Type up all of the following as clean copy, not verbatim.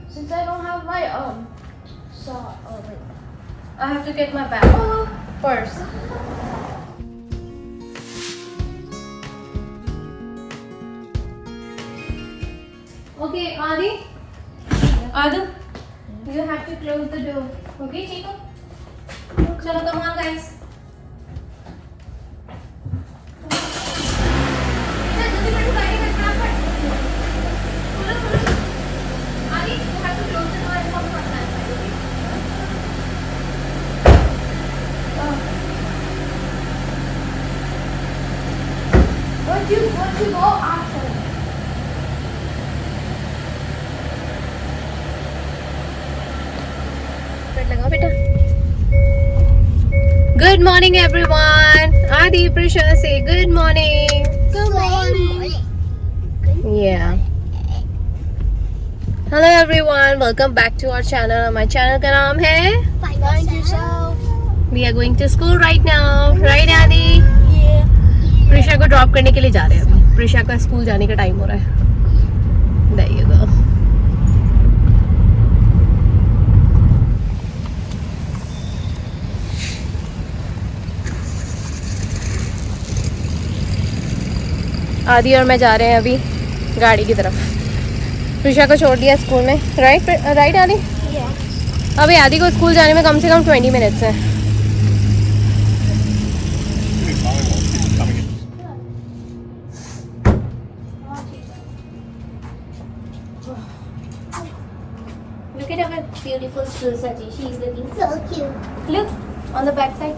Since I don't have my wait. I have to get my bag first. Okay, Adi. Adu, you have to close the door. Okay, Chico? Chalo, come on, guys. What you go after? Good morning, everyone. Adi, Prisha, say good morning. Good morning. Yeah. Hello, everyone. Welcome back to our channel. My channel का नाम है Find yourself. We are going to school right now, right, Adi? Yeah. Prisha को drop करने के लिए जा रहे हैं अभी. प्रिशा का स्कूल जाने का टाइम हो रहा है. There you go. आदि और मैं जा रहे हैं अभी गाड़ी की तरफ. प्रिशा को छोड़ दिया स्कूल में. राइट आदि? Yeah. अभी आदि को स्कूल जाने में कम से कम 20 मिनट्स हैं. Look at her beautiful shoes, Saji. She's looking so cute. Look on the back side.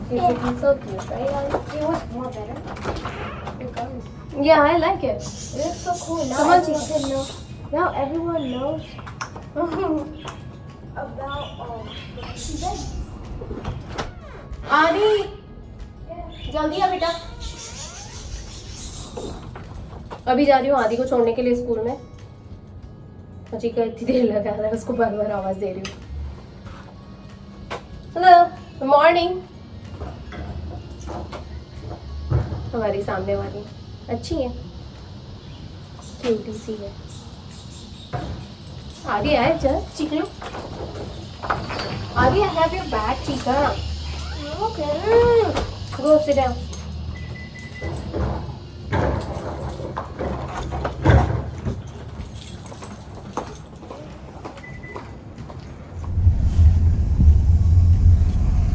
She's looking so cute, right? You want more better? Yeah, I like it. It looks so cool. Now Come on, everyone can know. Now everyone knows about आदि जल्दी आ बेटा. अभी जा रही हूँ आदि को छोड़ने के लिए स्कूल में. अजी का इतनी देर लगा रहा है, उसको बार बार आवाज दे रही हूँ. Hello, good morning. हमारी सामने वाली अच्छी है, क्यूटी सी है. आदि आए चल चिकलू. Aadi I have your bag चिका. Okay. Go sit down.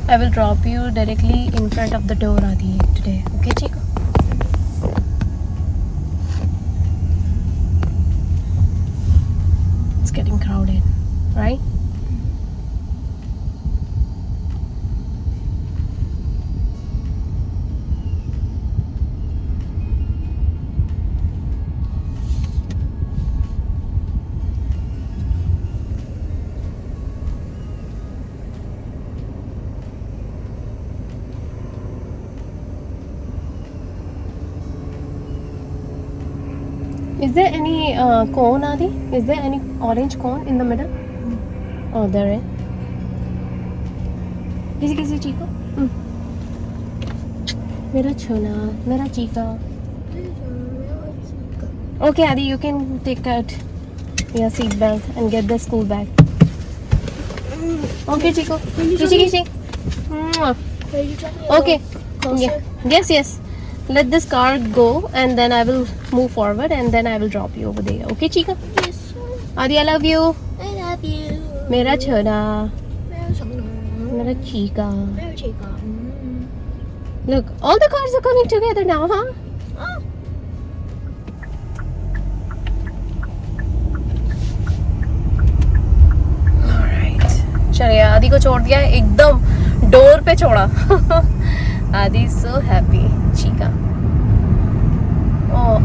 I will drop you directly in front of the door, Adi, today. Okay, Chico? It's getting crowded, right? Is there any cone, Adi? Is there any orange cone in the middle? Oh, there is. किसी चीको. मेरा छोना, मेरा Chica. Okay, Adi, you can take out your seat belt and get the school bag. Okay, Chico. Kichi. Okay. Yeah. Yes. Let this car go and then I will move forward and then I will drop you over there. Okay, Chica? Yes. Adi, I love you. I love you. मेरा छोना, मेरा Chica. Look, all the cars are coming together now, huh? Alright. चलिए आदि को छोड़ दिया, एकदम door पे छोड़ा. आदि so happy. Chica. Oh.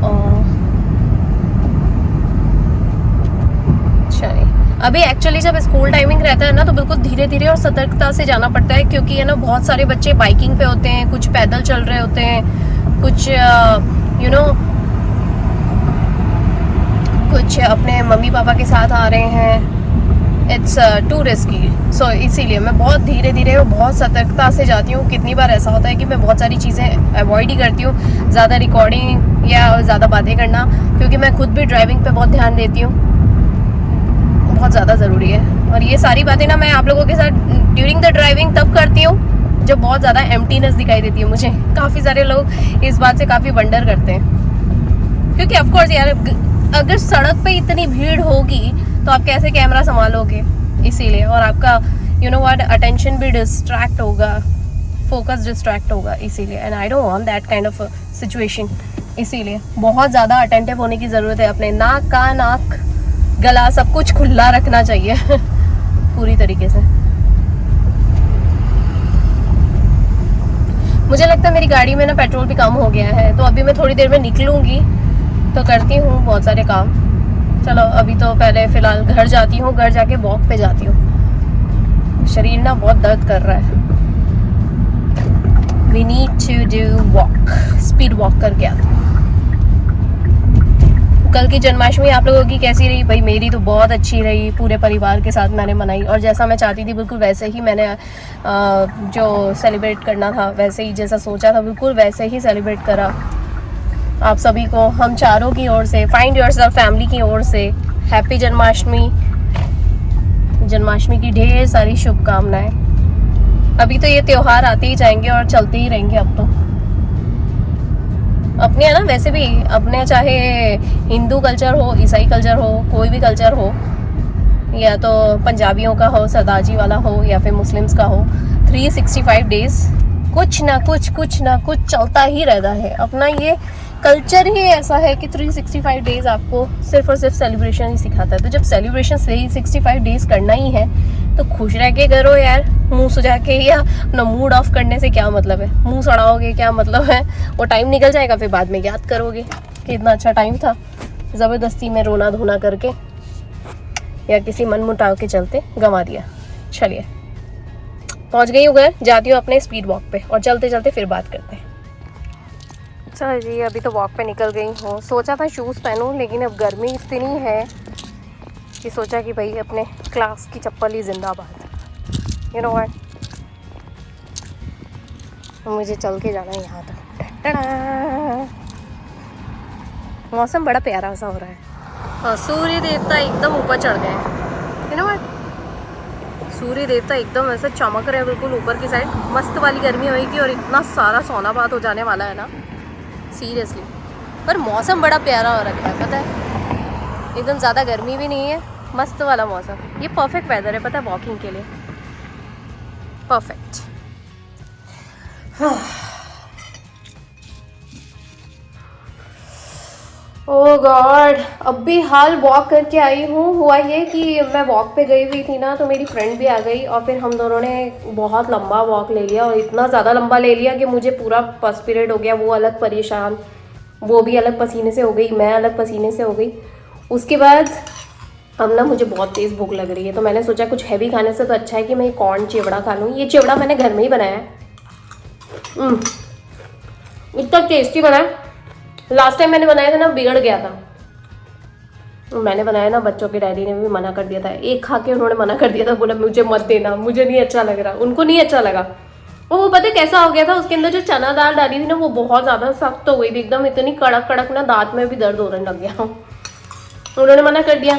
चलिए. अभी एक्चुअली जब स्कूल टाइमिंग रहता है ना तो बिल्कुल धीरे धीरे और सतर्कता से जाना पड़ता है, क्योंकि है ना बहुत सारे बच्चे बाइकिंग पे होते हैं, कुछ पैदल चल रहे होते हैं, कुछ कुछ अपने मम्मी पापा के साथ आ रहे हैं. It's to risky. सो इसीलिए मैं बहुत धीरे धीरे और बहुत सतर्कता से जाती हूँ. कितनी बार ऐसा होता है कि मैं बहुत सारी चीज़ें अवॉइड ही करती हूँ. ज़्यादा रिकॉर्डिंग या ज़्यादा बातें करना, क्योंकि मैं खुद भी ड्राइविंग पे बहुत ध्यान देती हूँ, बहुत ज़्यादा ज़रूरी है। और ये सारी बातें ना मैं आप लोगों के साथ ड्यूरिंग द ड्राइविंग तब करती हूँ जब बहुत ज़्यादा एम्प्टीनेस दिखाई देती है मुझे। काफ़ी सारे लोग इस बात से काफ़ी वंडर करते हैं, क्योंकि ऑफ कोर्स यार अगर सड़क पे इतनी भीड़ होगी तो आप कैसे कैमरा संभालोगे, इसीलिए। और आपका यू नो व्हाट अटेंशन भी डिस्ट्रैक्ट होगा, फोकस डिस्ट्रैक्ट होगा, इसीलिए। And I don't want that kind of situation, इसीलिए बहुत ज़्यादा अटेंटिव होने की ज़रूरत है। अपने नाक, कान, आँख, गला सब कुछ खुला रखना चाहिए पूरी तरीके से। मुझे लगता है मेरी गाड़ी में ना पेट्रोल भी कम हो गया है, तो अभी मैं थोड़ी देर में निकलूंगी तो करती हूँ बहुत सारे काम। चलो अभी तो पहले फ़िलहाल घर जाती हूँ, घर जाके वॉक पे जाती हूँ। शरीर ना बहुत दर्द कर रहा है। We need to do walk, speed walk करके आती हूँ। कल की जन्माष्टमी आप लोगों की कैसी रही? भाई मेरी तो बहुत अच्छी रही, पूरे परिवार के साथ मैंने मनाई, और जैसा मैं चाहती थी बिल्कुल वैसे ही मैंने जो सेलिब्रेट करना था, वैसे ही जैसा सोचा था बिल्कुल वैसे ही सेलिब्रेट करा। आप सभी को हम चारों की ओर से, फाइंड योरसेल्फ फैमिली की ओर से हैप्पी जन्माष्टमी, जन्माष्टमी की ढेर सारी शुभकामनाएं। अभी तो ये त्यौहार आते ही जाएंगे और चलते ही रहेंगे अब तो। अपने है ना, वैसे भी अपने चाहे हिंदू कल्चर हो, ईसाई कल्चर हो, कोई भी कल्चर हो, या तो पंजाबियों का हो, सरदार वाला हो, या फिर मुस्लिम्स का हो, 365 डेज कुछ ना कुछ चलता ही रहता है। अपना ये कल्चर ही ऐसा है कि 365 डेज आपको सिर्फ और सिर्फ सेलिब्रेशन ही सिखाता है। तो जब सेलिब्रेशन 365 डेज करना ही है तो खुश रह के करो यार, मुंह सुझा के, या अपना मूड ऑफ करने से क्या मतलब है? मुंह सड़ाओगे क्या मतलब है? वो टाइम निकल जाएगा, फिर बाद में याद करोगे कि इतना अच्छा टाइम था, ज़बरदस्ती में रोना धोना करके या किसी मन मुटाव के चलते गंवा दिया। चलिए पहुंच गई हूँ घर, जाती हूँ अपने स्पीड वॉक पे, और चलते चलते फिर बात करते हैं। चलो जी अभी तो वॉक पे निकल गई हूँ। सोचा था शूज़ पहनूँ, लेकिन अब गर्मी इतनी है कि सोचा कि भाई अपने क्लास की चप्पल ही जिंदाबाद। यू नो व्हाट, मुझे चल के जाना है यहाँ तक। मौसम बड़ा प्यारा सा हो रहा है। हाँ, सूर्य देवता एकदम ऊपर चढ़ गए हैं। यू नो व्हाट, सूर्य देवता एकदम ऐसे चमक रहे हैं बिल्कुल ऊपर की साइड। मस्त वाली गर्मी हुई थी और इतना सारा सोनाबाद हो जाने वाला है ना, सीरियसली। पर मौसम बड़ा प्यारा हो रखा है, पता है, एकदम ज़्यादा गर्मी भी नहीं है, मस्त वाला मौसम। ये परफेक्ट वेदर है पता है वॉकिंग के लिए, परफेक्ट। ओह गॉड, अब भी हाल वॉक करके आई हूँ। हुआ ये कि मैं वॉक पे गई हुई थी ना, तो मेरी फ्रेंड भी आ गई और फिर हम दोनों ने बहुत लंबा वॉक ले लिया, और इतना ज़्यादा लंबा ले लिया कि मुझे पूरा पर्स्पिरेट हो गया। वो अलग परेशान, वो भी अलग पसीने से हो गई, मैं अलग पसीने से हो गई। उसके बाद अब ना मुझे बहुत तेज़ भूख लग रही है, तो मैंने सोचा कुछ हैवी खाने से तो अच्छा है कि मैं कॉर्न चिवड़ा खा लूँ। ये चिवड़ा मैंने घर में ही बनाया है, इतना टेस्टी बना है। लास्ट टाइम मैंने बनाया था ना, बिगड़ गया था। मैंने बनाया ना, बच्चों के डैडी ने भी मना कर दिया था, एक खा के उन्होंने मना कर दिया था, बोला मुझे मत देना, मुझे नहीं अच्छा लग रहा। उनको नहीं अच्छा लगा। और वो पता है कैसा हो गया था, उसके अंदर जो चना दाल डाली थी ना, वो बहुत ज़्यादा सख्त हो गई थी, एकदम इतनी कड़क कड़क ना, दांत में भी दर्द होने लग गया। उन्होंने मना कर दिया।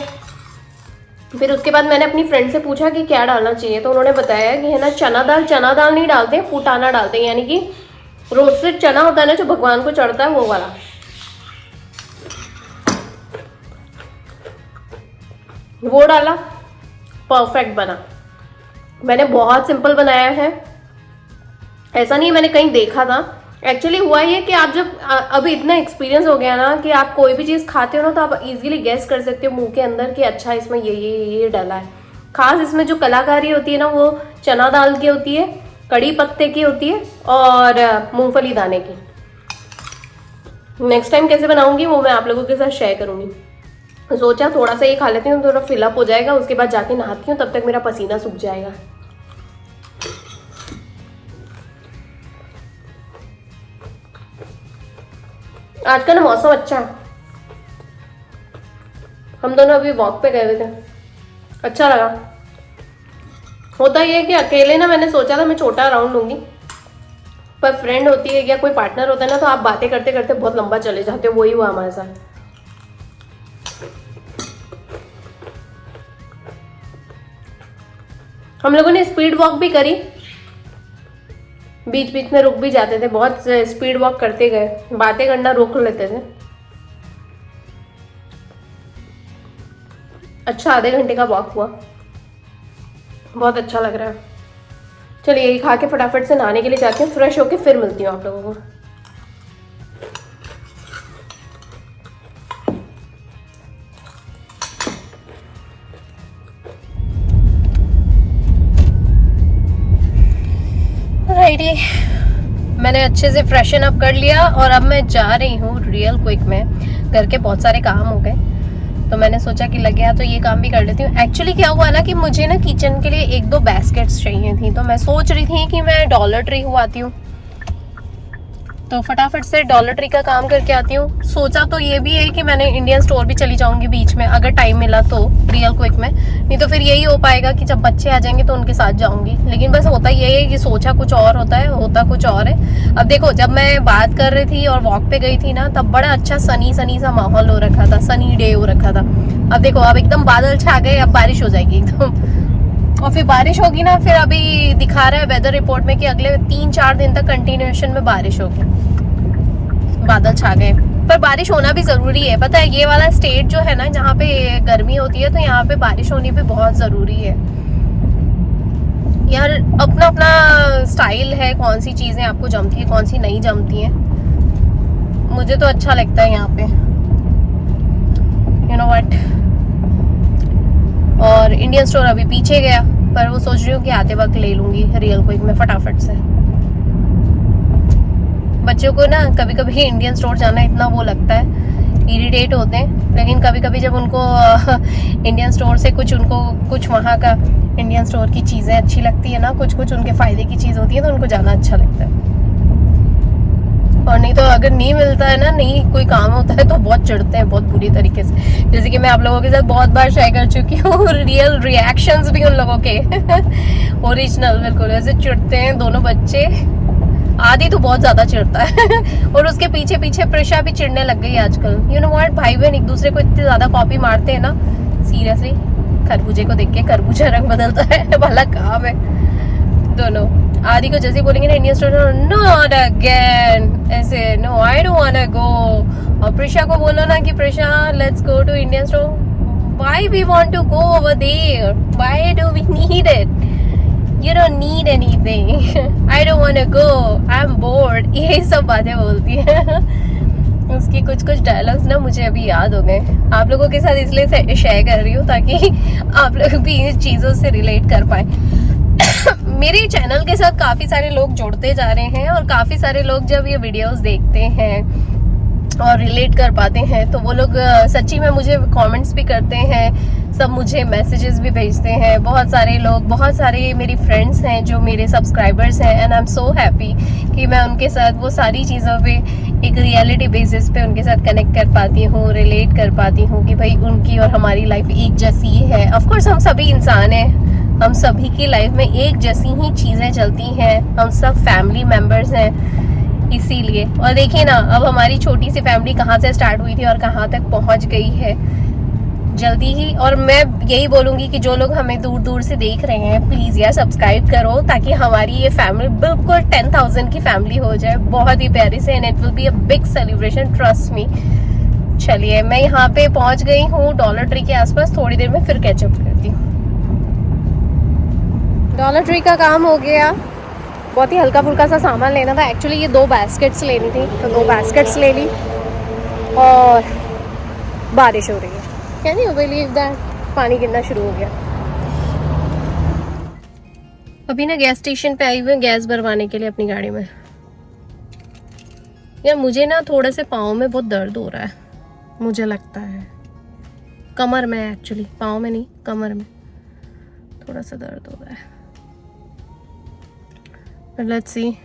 फिर उसके बाद मैंने अपनी फ्रेंड से पूछा कि क्या डालना चाहिए, तो उन्होंने बताया कि है ना, चना दाल नहीं डालते, फुटाना डालते हैं, यानी कि रोस्टेड चना होता है ना जो भगवान को चढ़ता है, वो वाला। वो डाला, परफेक्ट बना। मैंने बहुत सिंपल बनाया है, ऐसा नहीं है मैंने कहीं देखा था। एक्चुअली हुआ ये कि आप जब अभी इतना एक्सपीरियंस हो गया ना कि आप कोई भी चीज़ खाते हो ना, तो आप इजीली गेस कर सकते हो मुंह के अंदर कि अच्छा इसमें ये डाला है। खास इसमें जो कलाकारी होती है ना, वो चना दाल की होती है, कड़ी पत्ते की होती है, और मूंगफली दाने की। नेक्स्ट टाइम कैसे बनाऊंगी वो मैं आप लोगों के साथ शेयर करूंगी। सोचा थोड़ा सा ये खा लेती हूँ, थोड़ा फिलअप हो जाएगा, उसके बाद जाके नहाती हूँ, तब तक मेरा पसीना सूख जाएगा। आज का ना मौसम अच्छा है, हम दोनों अभी वॉक पे गए हुए थे, अच्छा लगा। होता ये है कि अकेले ना, मैंने सोचा था मैं छोटा राउंड लूंगी, पर फ्रेंड होती है या कोई पार्टनर होता है ना, तो आप बातें करते करते बहुत लंबा चले जाते हो। वही हुआ हमारे साथ। हम लोगों ने स्पीड वॉक भी करी, बीच बीच में रुक भी जाते थे, बहुत स्पीड वॉक करते गए, बातें करना रोक लेते थे। अच्छा आधे घंटे का वॉक हुआ, बहुत अच्छा लग रहा है। चलिए ये खा के फटाफट से नहाने के लिए जाती हूँ, फ्रेश होके फिर मिलती हूँ आप लोगों को। राइटी, मैंने अच्छे से फ्रेशन अप कर लिया और अब मैं जा रही हूँ रियल क्विक में। घर के बहुत सारे काम हो गए तो मैंने सोचा कि लग गया तो ये काम भी कर लेती हूँ। एक्चुअली क्या हुआ ना कि मुझे ना किचन के लिए 1-2 बास्केट्स चाहिए थी, तो मैं सोच रही थी कि मैं डॉलर ट्री हो आती हूँ, तो फटाफट से डॉलर ट्री का काम करके आती हूँ। सोचा तो ये भी है कि मैंने इंडियन स्टोर भी चली जाऊंगी बीच में, अगर टाइम मिला तो रियल क्विक में, नहीं तो फिर यही हो पाएगा कि जब बच्चे आ जाएंगे तो उनके साथ जाऊंगी। लेकिन बस होता यही है कि सोचा कुछ और होता है, होता कुछ और है। अब देखो, जब मैं बात कर रही थी और वॉक पे गई थी ना, तब बड़ा अच्छा सनी सनी सा माहौल हो रखा था, सनी डे हो रखा था। अब देखो, अब एकदम बादल छा गए, अब बारिश हो जाएगी एकदम, और फिर बारिश होगी ना, फिर अभी दिखा रहा है वेदर रिपोर्ट में कि अगले 3-4 दिन तक कंटिन्यूएशन में बारिश होगी। बादल छा गए, पर बारिश होना भी जरूरी है। पता है, ये वाला स्टेट जो है ना, जहाँ पे गर्मी होती है, तो यहाँ पे बारिश होनी भी बहुत जरूरी है यार। अपना अपना स्टाइल है, कौन सी चीजें आपको जमती है, कौन सी नहीं जमती है। मुझे तो अच्छा लगता है यहाँ पे, यू नो व्हाट। और इंडियन स्टोर अभी पीछे गया, पर वो सोच रही हूँ कि आते वक्त ले लूंगी रियल क्विक में फटाफट से। बच्चों को ना कभी कभी इंडियन स्टोर जाना इतना वो लगता है, इरिटेट होते हैं, लेकिन कभी कभी जब उनको इंडियन स्टोर से उनको कुछ वहाँ का इंडियन स्टोर की चीज़ें अच्छी लगती है ना, कुछ उनके फ़ायदे की चीज़ होती है, तो उनको जाना अच्छा लगता है। और नहीं तो अगर नहीं मिलता है ना, नहीं कोई काम होता है, तो बहुत चिढ़ते हैं, बहुत बुरी तरीके से। जैसे कि मैं आप लोगों के साथ बहुत बार शेयर कर चुकी हूँ, रियल रिएक्शंस भी उन लोगों के ओरिजिनल बिल्कुल ऐसे चिढ़ते हैं दोनों बच्चे। आदि तो बहुत ज्यादा चिढ़ता है और उसके पीछे पीछे प्रिशा भी चिढ़ने लग गई आजकल। यू नो व्हाट, भाई बहन एक दूसरे को इतनी ज्यादा कॉपी मारते हैं ना, सीरियसली। खरबूजे को देख के खरबूजा रंग बदलता है वाला काम है दोनों। आदि को जैसे बोलेंगे ना इंडियन स्टोर, नॉट अगेन, ऐसे no I don't want to go. और प्रिशा को बोलो ना कि Prisha let's go to Indian store, why we want to go over there, why do we need it, You don't need anything. I don't want to go. I'm bored. यही सब बातें बोलती है। उसकी कुछ डायलॉग्स ना मुझे अभी याद हो गए, आप लोगों के साथ इसलिए शेयर कर रही हूँ ताकि आप लोग भी इन चीज़ों से रिलेट कर पाए। मेरे चैनल के साथ काफ़ी सारे लोग जुड़ते जा रहे हैं, और काफ़ी सारे लोग जब ये वीडियोस देखते हैं और रिलेट कर पाते हैं, तो वो लोग सच्ची में मुझे कमेंट्स भी करते हैं, सब मुझे मैसेजेस भी भेजते हैं। बहुत सारे लोग, बहुत सारे मेरी फ्रेंड्स हैं जो मेरे सब्सक्राइबर्स हैं, and I am so happy कि मैं उनके साथ वो सारी चीज़ों पे एक रियलिटी बेसिस पे उनके साथ कनेक्ट कर पाती हूँ, रिलेट कर पाती हूँ कि भाई उनकी और हमारी लाइफ एक जैसी है। ऑफकोर्स हम सभी इंसान हैं, हम सभी की लाइफ में एक जैसी ही चीज़ें चलती हैं, हम सब फैमिली मेम्बर्स हैं, इसीलिए। और देखिए ना, अब हमारी छोटी सी फैमिली कहाँ से स्टार्ट हुई थी और कहाँ तक पहुँच गई है जल्दी ही। और मैं यही बोलूँगी कि जो लोग हमें दूर दूर से देख रहे हैं, प्लीज़ यार सब्सक्राइब करो, ताकि हमारी ये फैमिली बिल्कुल 10,000 की फैमिली हो जाए, बहुत ही प्यारी से, and it will be a big celebration, trust me. चलिए, मैं यहाँ पे पहुँच गई हूँ डॉलर ट्री के आसपास, थोड़ी देर में फिर कैचअप करती हूँ। डॉलर ट्री का काम हो गया, बहुत ही हल्का फुल्का सा सामान लेना था। एक्चुअली ये 2 बास्केट्स लेनी थी, तो 2 बास्केट्स ले ली, और बारिश हो रही है। कैन यू बिलीव दैट, पानी गिरना शुरू हो गया। अभी ना गैस स्टेशन पे आई हुई हूँ गैस भरवाने के लिए अपनी गाड़ी में। यार मुझे ना थोड़ा से पाँव में बहुत दर्द हो रहा है, मुझे लगता है कमर में, एक्चुअली पाँव में नहीं, कमर में थोड़ा सा दर्द हो रहा है। लेट्स सी,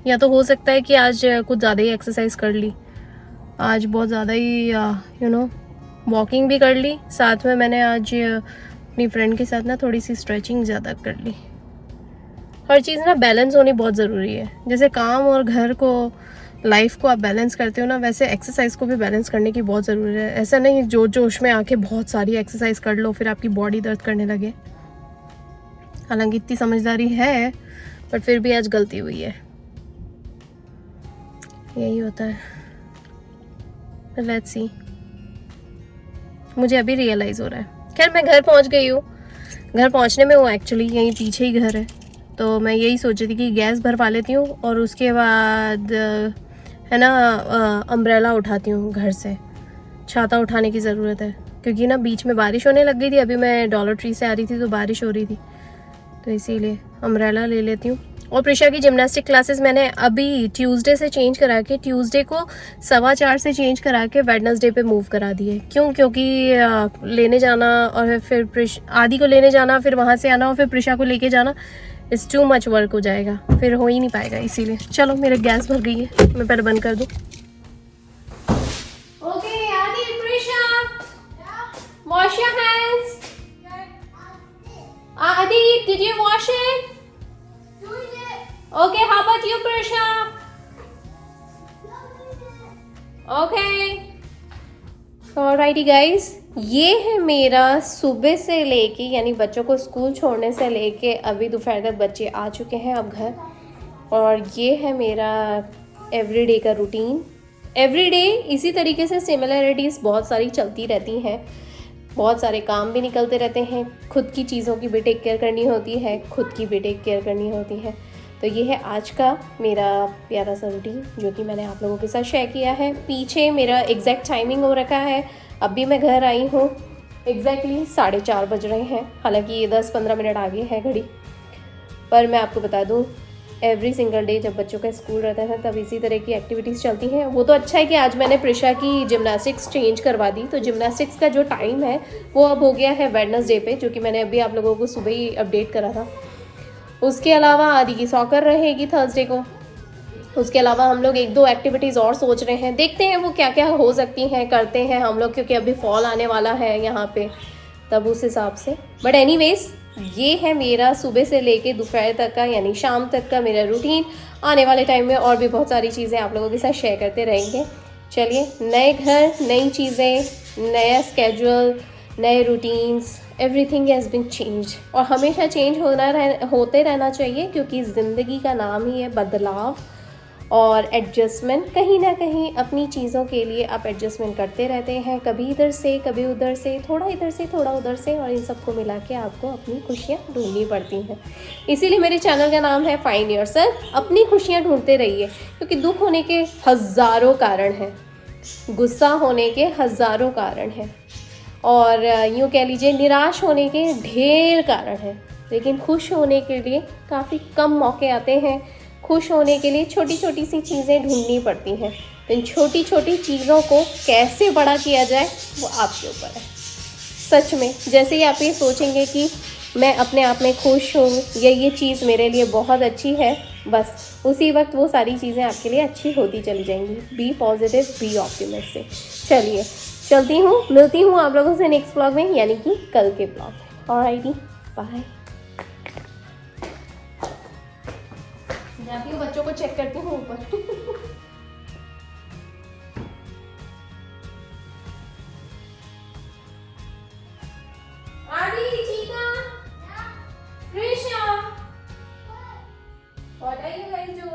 या तो हो सकता है कि आज कुछ ज़्यादा ही एक्सरसाइज कर ली, आज बहुत ज़्यादा ही यू नो वॉकिंग भी कर ली, साथ में मैंने आज अपनी फ्रेंड के साथ ना थोड़ी सी स्ट्रेचिंग ज़्यादा कर ली, हर चीज़ ना बैलेंस होनी बहुत ज़रूरी है। जैसे काम और घर को, लाइफ को आप बैलेंस करते हो ना, वैसे एक्सरसाइज को भी बैलेंस करने की बहुत ज़रूरी है। ऐसा नहीं जोश में आके बहुत सारी एक्सरसाइज कर लो फिर आपकी बॉडी दर्द करने लगे। हालांकि इतनी समझदारी है पर फिर भी आज गलती हुई है, यही होता है। लेट्स सी, मुझे अभी रियलाइज़ हो रहा है। खैर मैं घर पहुंच गई हूँ, घर पहुंचने में हूँ एक्चुअली, यहीं पीछे ही घर है। तो मैं यही सोच रही थी कि गैस भरवा लेती हूँ और उसके बाद है ना अम्ब्रेला उठाती हूँ घर से। छाता उठाने की ज़रूरत है क्योंकि ना बीच में बारिश होने लग गई थी। अभी मैं डॉलर ट्री से आ रही थी तो बारिश हो रही थी, तो इसीलिए अम्ब्रेला ले लेती हूँ। और प्रिशा की जिमनास्टिक क्लासेस मैंने अभी ट्यूसडे से चेंज करा के, ट्यूसडे को 4:15 से चेंज करा के वेडनेसडे पे मूव करा दिए। क्यों? क्योंकि लेने जाना और फिर आदि को लेने जाना, फिर वहाँ से आना और फिर प्रिशा को लेके जाना, इट्स टू मच वर्क हो जाएगा, फिर हो ही नहीं पाएगा। इसीलिए चलो मेरे गैस भर गई है, मैं पहले बंद कर दूँ। ओके आदि, Prisha, wash your hands. Adi, did you wash it? Doing it. Okay, how about you, Prisha? Okay. Alrighty guys, ये है मेरा सुबह से लेके, यानी बच्चों को स्कूल छोड़ने से लेके अभी दोपहर तक बच्चे आ चुके हैं अब घर। और ये है मेरा एवरीडे का रूटीन। एवरीडे इसी तरीके से सिमिलरिटीज़ बहुत सारी चलती रहती हैं, बहुत सारे काम भी निकलते रहते हैं। खुद की चीज़ों की भी टेक केयर करनी होती है, खुद की भी टेक केयर करनी होती है। तो ये है आज का मेरा प्यारा सा रूटीन जो कि मैंने आप लोगों के साथ शेयर किया है। पीछे मेरा एग्जैक्ट टाइमिंग हो रखा है, अभी मैं घर आई हूँ एग्जैक्टली 4:30 बज रहे हैं। हालांकि ये 10-15 मिनट आगे है घड़ी, पर मैं आपको बता दूँ एवरी सिंगल डे जब बच्चों का स्कूल रहता है तब इसी तरह की एक्टिविटीज़ चलती हैं। वो तो अच्छा है कि आज मैंने प्रिशा की जिमनास्टिक्स चेंज करवा दी, तो जिमनास्टिक्स का जो टाइम है वो अब हो गया है वेडनेसडे पे, जो कि मैंने अभी आप लोगों को सुबह ही अपडेट करा था। उसके अलावा आदि की सॉकर रहेगी थर्सडे को। उसके अलावा हम लोग 1-2 एक्टिविटीज़ और सोच रहे हैं, देखते हैं वो क्या क्या हो सकती हैं, करते हैं हम लोग, क्योंकि अभी फॉल आने वाला है यहाँ पे, तब उस हिसाब से। बट एनीवेज ये है मेरा सुबह से लेके दोपहर तक का, यानी शाम तक का मेरा रूटीन। आने वाले टाइम में और भी बहुत सारी चीज़ें आप लोगों के साथ शेयर करते रहेंगे। चलिए, नए घर, नई चीज़ें, नया स्केड्यूल, नए routines, everything has been change. और हमेशा चेंज होते रहना चाहिए, क्योंकि ज़िंदगी का नाम ही है बदलाव और एडजस्टमेंट। कहीं ना कहीं अपनी चीज़ों के लिए आप एडजस्टमेंट करते रहते हैं, कभी इधर से कभी उधर से, थोड़ा इधर से थोड़ा उधर से, और इन सबको मिला के आपको अपनी खुशियाँ ढूंढनी पड़ती हैं। इसीलिए मेरे चैनल का नाम है फाइंड योरसेल्फ। अपनी खुशियाँ ढूंढते रहिए, क्योंकि दुख होने के हज़ारों कारण हैं, गुस्सा होने के हज़ारों कारण हैं, और यूँ कह लीजिए निराश होने के ढेर कारण हैं, लेकिन खुश होने के लिए काफ़ी कम मौके आते हैं। खुश होने के लिए छोटी छोटी सी चीज़ें ढूंढनी पड़ती हैं। तो इन छोटी छोटी चीज़ों को कैसे बड़ा किया जाए वो आपके ऊपर है। सच में जैसे ही आप ये सोचेंगे कि मैं अपने आप में खुश हूँ या ये चीज़ मेरे लिए बहुत अच्छी है, बस उसी वक्त वो सारी चीज़ें आपके लिए अच्छी होती चली जाएंगी। Be positive, be optimistic. चलिए चलती हूँ, मिलती हूँ आप लोगों से नेक्स्ट ब्लॉग में, यानी कि कल के ब्लॉग में। Alrighty, bye. जाती हूँ, बच्चों को चेक करती हूँ ऊपर। आदि, चीता, Risha, what are you guys doing?